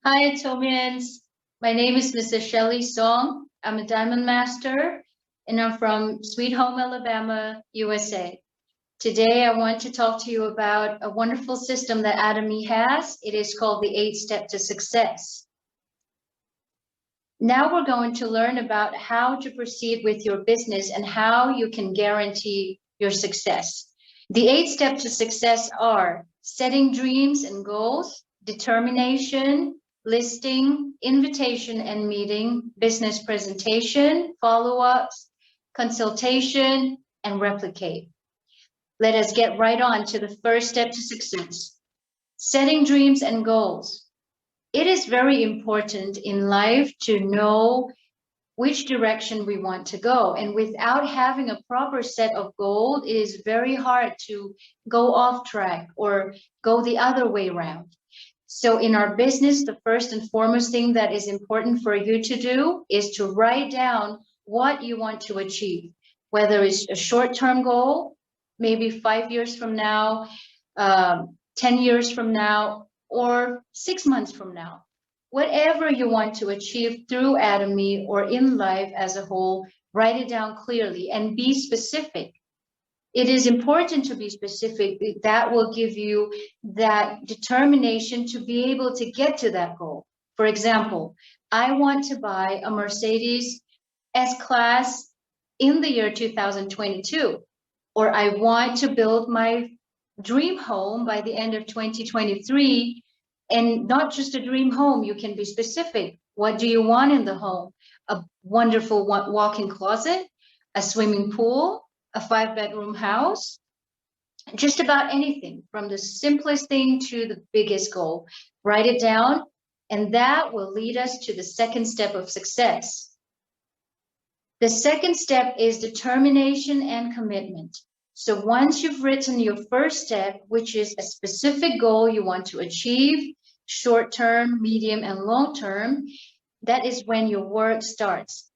Hi, Atomians. My name is Mrs. Shelly Song. I'm a Diamond Master, and I'm from Sweet Home, Alabama, USA. Today, I want to talk to you about a wonderful system that Atomy has. It is called the 8-Step to Success. Now we're going to learn about how to proceed with your business and how you can guarantee your success. The 8 steps to success are setting dreams and goals, determination, listing, invitation and meeting, business presentation, follow-ups, consultation, and replicate. Let us get right on to the first step to success, setting dreams and goals. It is very important in life to know which direction we want to go. And without having a proper set of goals, it is very hard to go off track or go the other way around. So in our business, the first and foremost thing that is important for you to do is to write down what you want to achieve, whether it's a short-term goal, maybe 5 years from now, 10 years from now, or 6 months from now. Whatever you want to achieve through Atomy or in life as a whole, write it down clearly and be specific. It is important to be specific. That will give you that determination to be able to get to that goal. For example, I want to buy a Mercedes S-Class in the year 2022, or I want to build my dream home by the end of 2023. And not just a dream home, you can be specific. What do you want in the home? A wonderful walk-in closet, a swimming pool, a 5-bedroom house, just about anything, from the simplest thing to the biggest goal. Write it down, and that will lead us to the second step of success. The second step is determination and commitment. So once you've written your first step, which is a specific goal you want to achieve, short-term, medium, and long-term, that is when your work starts.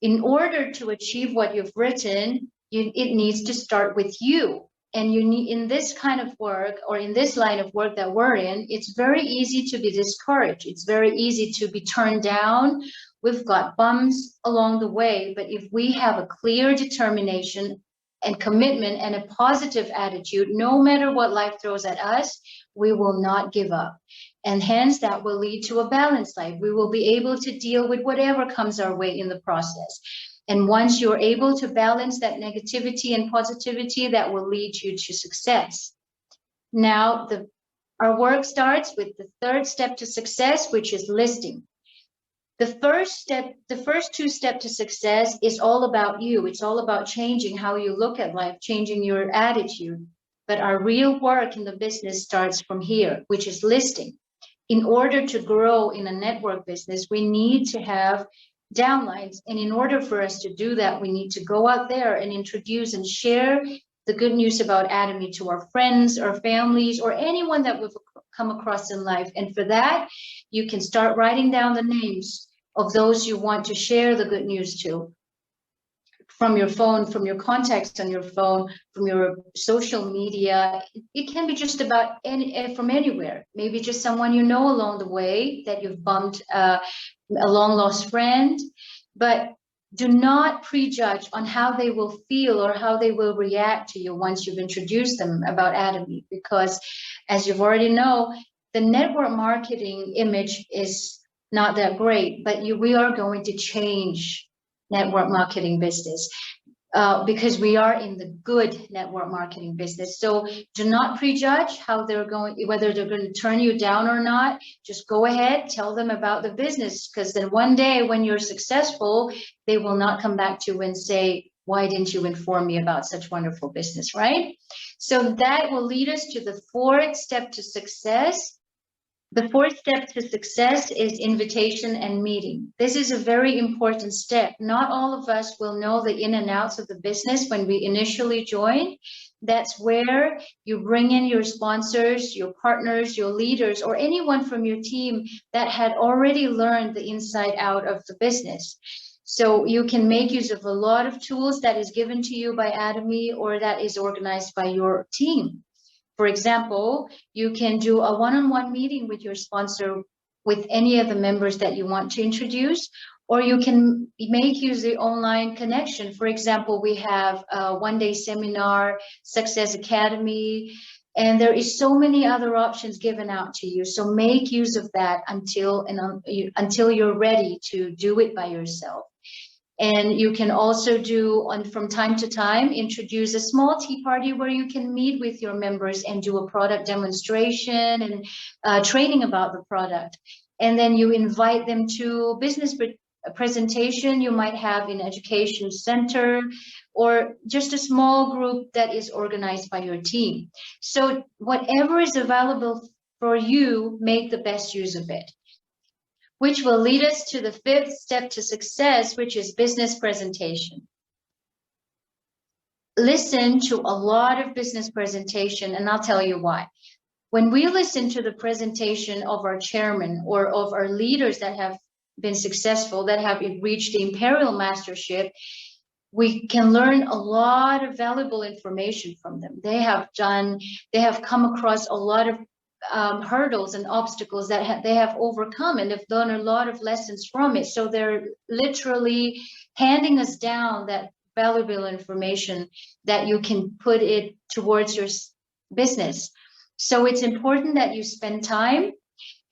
In order to achieve what you've written, it needs to start with you. And you need, in this kind of work or in this line of work that we're in, it's very easy to be discouraged. It's very easy to be turned down. We've got bumps along the way, but if we have a clear determination and commitment and a positive attitude, no matter what life throws at us, we will not give up. And hence that will lead to a balanced life. We will be able to deal with whatever comes our way in the process. And once you're able to balance that negativity and positivity, that will lead you to success. Now, our work starts with the third step to success, which is listing. The first 2 steps to success is all about you. It's all about changing how you look at life, changing your attitude. But our real work in the business starts from here, which is listing. In order to grow in a network business, we need to have downlines. And in order for us to do that, we need to go out there and introduce and share the good news about Atomy to our friends or families or anyone that we've come across in life. And for that, you can start writing down the names of those you want to share the good news to from your phone, from your contacts on your phone, from your social media. It can be just about from anywhere. Maybe just someone you know along the way that you've bumped, a long lost friend. But do not prejudge on how they will feel or how they will react to you once you've introduced them about Atomy, because as you've already know, the network marketing image is not that great, but we are going to change network marketing business because we are in the good network marketing business. So do not prejudge how they're going, whether they're going to turn you down or not. Just go ahead, tell them about the business, because then one day when you're successful, they will not come back to you and say, why didn't you inform me about such wonderful business, right? So that will lead us to the fourth step to success. The fourth step to success is invitation and meeting. This is a very important step. Not all of us will know the in and outs of the business when we initially join. That's where you bring in your sponsors, your partners, your leaders, or anyone from your team that had already learned the inside out of the business. So you can make use of a lot of tools that is given to you by Atomy or that is organized by your team. For example, you can do a one-on-one meeting with your sponsor with any of the members that you want to introduce, or you can make use the online connection. For example, we have a one-day seminar, Success Academy, and there is so many other options given out to you. So make use of that until you're ready to do it by yourself. And you can also do, from time to time, introduce a small tea party where you can meet with your members and do a product demonstration and training about the product. And then you invite them to business presentation you might have in education center, or just a small group that is organized by your team. So whatever is available for you, make the best use of it. Which will lead us to the fifth step to success, which is business presentation. Listen to a lot of business presentation, and I'll tell you why. When we listen to the presentation of our chairman or of our leaders that have been successful, that have reached the imperial mastership, we can learn a lot of valuable information from them. They have come across a lot of hurdles and obstacles that they have overcome, and have done a lot of lessons from it. So they're literally handing us down that valuable information that you can put it towards your business. So it's important that you spend time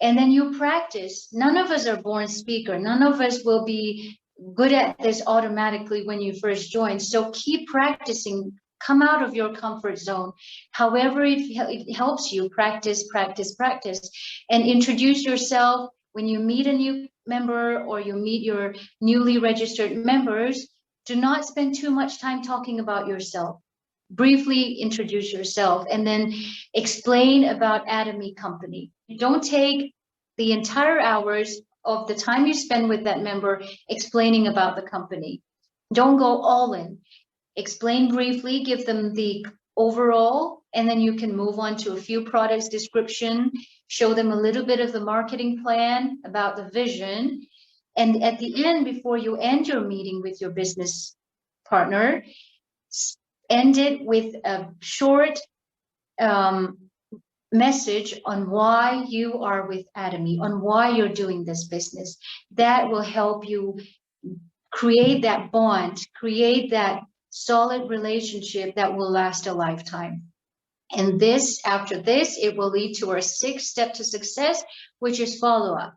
and then you practice. None of us are born speaker. None of us will be good at this automatically when you first join. So keep practicing. Come out of your comfort zone. However it helps you, practice, and introduce yourself. When you meet a new member or you meet your newly registered members, do not spend too much time talking about yourself. Briefly introduce yourself and then explain about Atomy company. Don't take the entire hours of the time you spend with that member explaining about the company. Don't go all in. Explain briefly, give them the overall, and then you can move on to a few products description, show them a little bit of the marketing plan, about the vision. And at the end, before you end your meeting with your business partner, end it with a short message on why you are with Atomy, on why you're doing this business. That will help you create that bond, create that solid relationship that will last a lifetime. And after this, it will lead to our sixth step to success, which is follow-up.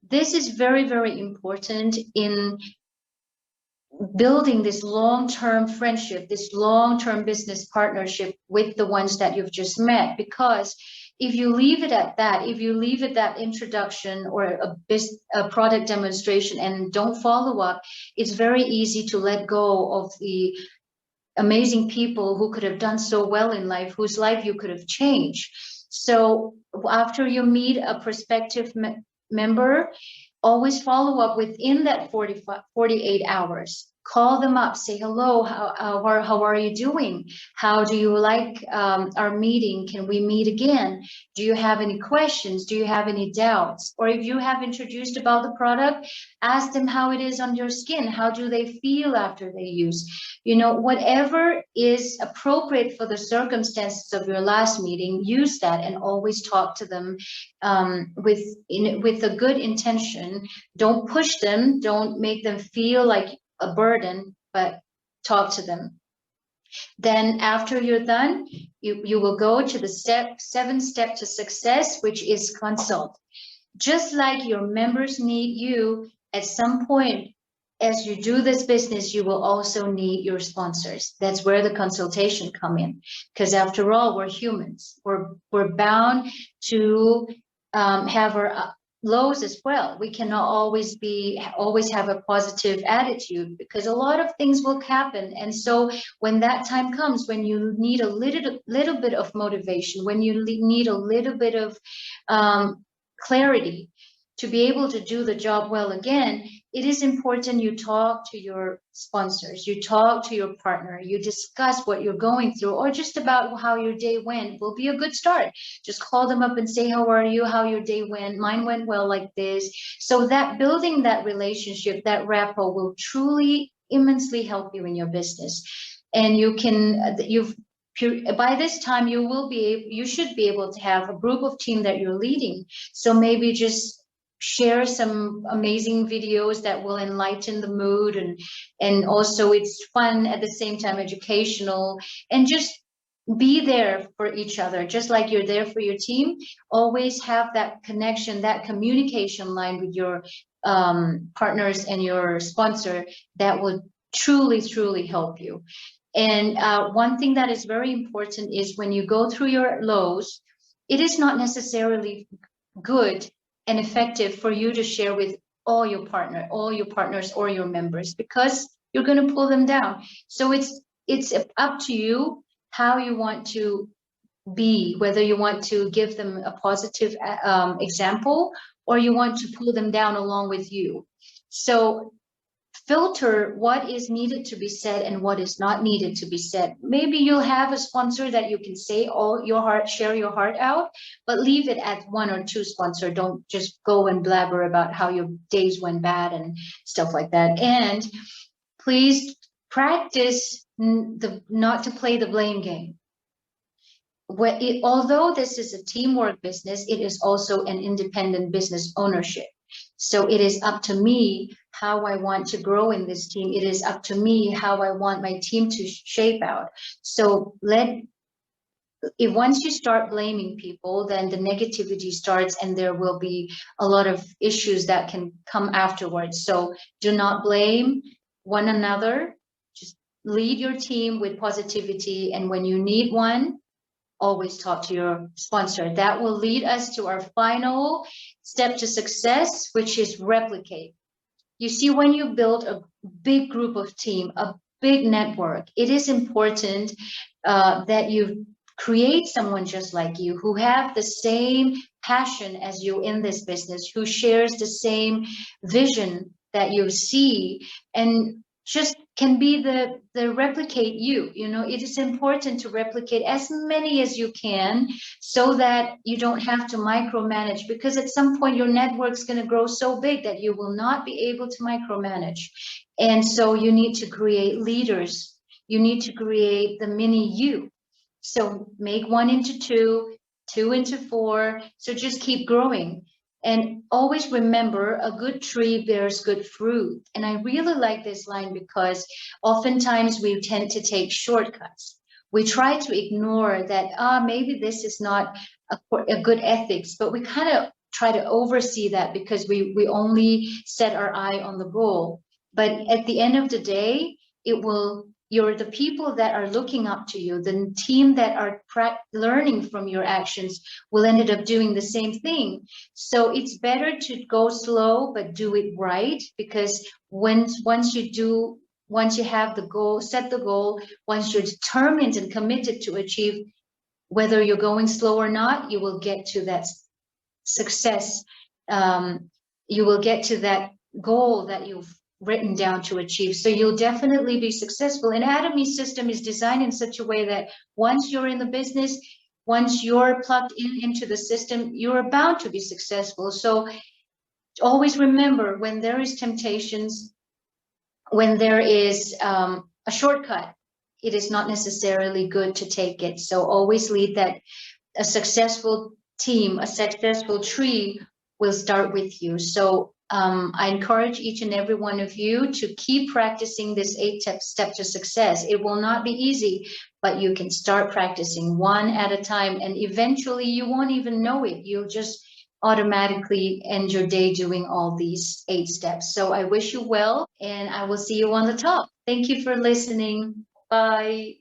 This is very, very important in building this long-term friendship, this long-term business partnership with the ones that you've just met. Because if you leave it at that, if you leave it that introduction or a product demonstration and don't follow up, it's very easy to let go of the amazing people who could have done so well in life, whose life you could have changed. So after you meet a prospective member, always follow up within that 48 hours. Call them up, say hello, how are you doing? How do you like our meeting? Can we meet again? Do you have any questions? Do you have any doubts? Or if you have introduced about the product, ask them how it is on your skin. How do they feel after they use? You know, whatever is appropriate for the circumstances of your last meeting, use that and always talk to them with a good intention. Don't push them. Don't make them feel like a burden, but talk to them. Then after you're done, you will go to the seventh step to success, which is consult. Just like your members need you, at some point as you do this business, you will also need your sponsors. That's where the consultation come in, because after all, we're humans. We're bound to have our lows as well. We cannot always have a positive attitude, because a lot of things will happen. And so when that time comes, when you need a little bit of motivation, when you need a little bit of clarity to be able to do the job well again, it is important you talk to your sponsors, you talk to your partner, you discuss what you're going through, or just about how your day went will be a good start. Just call them up and say, how are you, how your day went, mine went well like this. So that building that relationship, that rapport will truly immensely help you in your business. And by this time you should be able to have a group of team that you're leading. So maybe just share some amazing videos that will enlighten the mood, and also it's fun at the same time, educational, and just be there for each other, just like you're there for your team. Always have that connection, that communication line with your partners and your sponsor that will truly help you. And one thing that is very important is when you go through your lows, it is not necessarily good and effective for you to share with all your partners or your members, because you're going to pull them down. So it's up to you how you want to be, whether you want to give them a positive example, or you want to pull them down along with you. So filter what is needed to be said and what is not needed to be said. Maybe you'll have a sponsor that you can say all your heart, share your heart out, but leave it at 1 or 2 sponsors. Don't just go and blabber about how your days went bad and stuff like that. And please practice not to play the blame game. Although this is a teamwork business, it is also an independent business ownership. So it is up to me how I want to grow in this team. It is up to me how I want my team to shape out. So once you start blaming people, then the negativity starts, and there will be a lot of issues that can come afterwards. So do not blame one another. Just lead your team with positivity. And when you need one, always talk to your sponsor. That will lead us to our final step to success, which is replicate. You see, when you build a big group of team, a big network, it is important that you create someone just like you, who have the same passion as you in this business, who shares the same vision that you see, and just can be the replicate you. You know, it is important to replicate as many as you can, so that you don't have to micromanage, because at some point your network's going to grow so big that you will not be able to micromanage. And so you need to create leaders. You need to create the mini you. So make 1 into 2, 2 into 4. So just keep growing. And always remember, a good tree bears good fruit. And I really like this line, because oftentimes we tend to take shortcuts. We try to ignore that, maybe this is not a good ethics, but we kind of try to oversee that because we only set our eye on the goal. But at the end of the day, you're the people that are looking up to you, the team that are learning from your actions will end up doing the same thing. So it's better to go slow, but do it right, because once you have the goal, set the goal, once you're determined and committed to achieve, whether you're going slow or not, you will get to that success. You will get to that goal that you've written down to achieve. So you'll definitely be successful. And Atomy's system is designed in such a way that once you're in the business, once you're plugged into the system, you're bound to be successful. So always remember, when there is temptations, when there is a shortcut, it is not necessarily good to take it. So always lead that a successful team, a successful tree will start with you. So I encourage each and every one of you to keep practicing this 8 step to success. It will not be easy, but you can start practicing 1 at a time, and eventually you won't even know it. You'll just automatically end your day doing all these 8 steps. So I wish you well, and I will see you on the top. Thank you for listening. Bye.